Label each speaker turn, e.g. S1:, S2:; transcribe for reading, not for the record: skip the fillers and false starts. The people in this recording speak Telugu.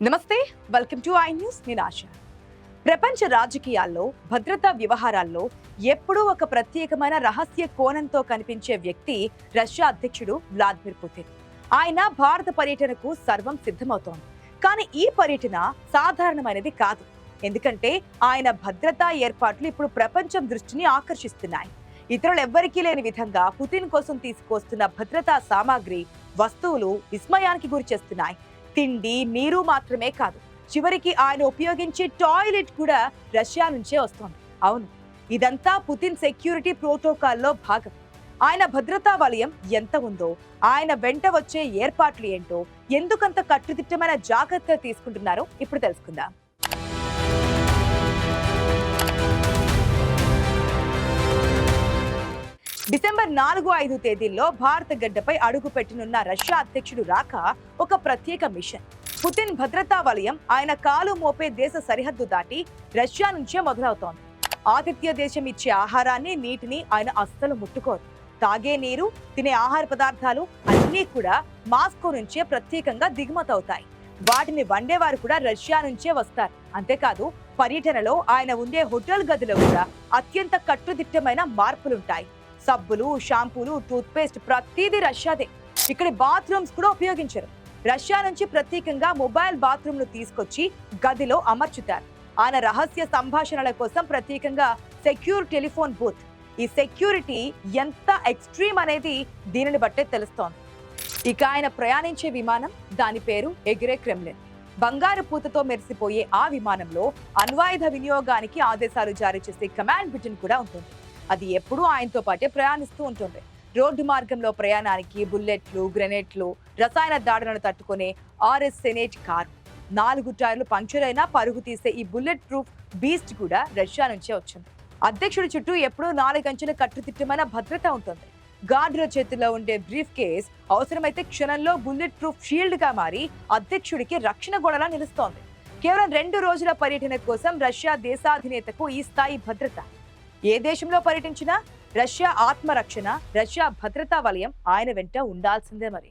S1: నమస్తే, వెల్కమ్ టు ఐ న్యూస్. నేను ఆశ. ప్రపంచ రాజకీయాల్లో భద్రతా వ్యవహారాల్లో ఎప్పుడూ ఒక ప్రత్యేకమైన రహస్య కోణంతో కనిపించే వ్యక్తి రష్యా అధ్యక్షుడు వ్లాదిమిర్ పుతిన్. ఆయన భారత పర్యటనకు సర్వం సిద్ధమవుతోంది. కానీ ఈ పర్యటన సాధారణమైనది కాదు. ఎందుకంటే ఆయన భద్రతా ఏర్పాట్లు ఇప్పుడు ప్రపంచం దృష్టిని ఆకర్షిస్తున్నాయి. ఇతరులెవ్వరికీ లేని విధంగా పుతిన్ కోసం తీసుకొస్తున్న భద్రతా సామాగ్రి, వస్తువులు విస్మయానికి గురి చేస్తున్నాయి. తిండి, నీరు మాత్రమే కాదు, చివరికి ఆయన ఉపయోగించే టాయిలెట్ కూడా రష్యా నుంచే వస్తోంది. అవును, ఇదంతా పుతిన్ సెక్యూరిటీ ప్రోటోకాల్లో భాగం. ఆయన భద్రతా వలయం ఎంత ఉందో, ఆయన వెంట వచ్చే ఏర్పాట్లు ఏంటో, ఎందుకంత కట్టుదిట్టమైన జాగ్రత్తలు తీసుకుంటున్నారో ఇప్పుడు తెలుసుకుందాం. డిసెంబర్ 4-5 తేదీల్లో భారత గడ్డపై అడుగు పెట్టనున్న రష్యా అధ్యక్షుడు రాక ఒక ప్రత్యేక మిషన్. పుతిన్ భద్రతా వలయం ఆయన కాలు మోపే దేశ సరిహద్దు దాటి రష్యా నుంచే మొదలవుతోంది. ఆతిథ్య దేశం ఇచ్చే ఆహారాన్ని, నీటిని ఆయన అస్సలు ముట్టుకోరు. తాగే నీరు, తినే ఆహార పదార్థాలు అన్నీ కూడా మాస్కో నుంచే ప్రత్యేకంగా దిగుమతవుతాయి. వాటిని వండేవారు కూడా రష్యా నుంచే వస్తారు. అంతేకాదు, పర్యటనలో ఆయన ఉండే హోటల్ గదిలో కూడా అత్యంత కట్టుదిట్టమైన మార్పులుంటాయి. సబ్బులు, షాంపూలు, టూత్ పేస్ట్ ప్రతిదీ రష్యాదే. ఇక్కడ బాత్రూమ్స్ కూడా ఉపయోగించరు. రష్యా నుంచి ప్రత్యేకంగా మొబైల్ బాత్రూమ్లు తీసుకొచ్చి గదిలో అమర్చుతారు. ఆయన రహస్య సంభాషణల కోసం ప్రత్యేకంగా సెక్యూర్ టెలిఫోన్ బూత్. ఈ సెక్యూరిటీ ఎంత ఎక్స్ట్రీమ్ అనేది దీనిని బట్టే తెలుస్తోంది. ఇక ఆయన ప్రయాణించే విమానం, దాని పేరు ఎగిరే క్రెమ్లిన్. బంగారు పూతతో మెరిసిపోయే ఆ విమానంలో అణ్వాయుధ వినియోగానికి ఆదేశాలు జారీ చేసే కమాండ్ బటన్ కూడా ఉంటుంది. అది ఎప్పుడూ ఆయనతో పాటే ప్రయాణిస్తూ ఉంటుంది. రోడ్డు మార్గంలో ప్రయాణానికి బుల్లెట్లు, గ్రెనేడ్లు, రసాయన దాడులను తట్టుకునే RS సెనేట్ కారు, 4 టైర్లు పంక్చర్ అయినా పరుగు తీసే ఈ బుల్లెట్ ప్రూఫ్ బీస్ట్ కూడా రష్యా నుంచే వచ్చింది. అధ్యక్షుడి చుట్టూ ఎప్పుడూ 4 అంచెల కట్టుదిట్టమైన భద్రత ఉంటుంది. గార్డుల చేతుల్లో ఉండే బ్రీఫ్ కేస్ అవసరమైతే క్షణంలో బుల్లెట్ ప్రూఫ్ షీల్డ్ గా మారి అధ్యక్షుడికి రక్షణ గోడలా నిలుస్తోంది. కేవలం 2 రోజుల పర్యటన కోసం రష్యా దేశాధినేతకు ఈ స్థాయి భద్రత. ఏ దేశంలో పర్యటించినా రష్యా ఆత్మరక్షణ, రష్యా భద్రతా వలయం ఆయన వెంట ఉండాల్సిందే మరి.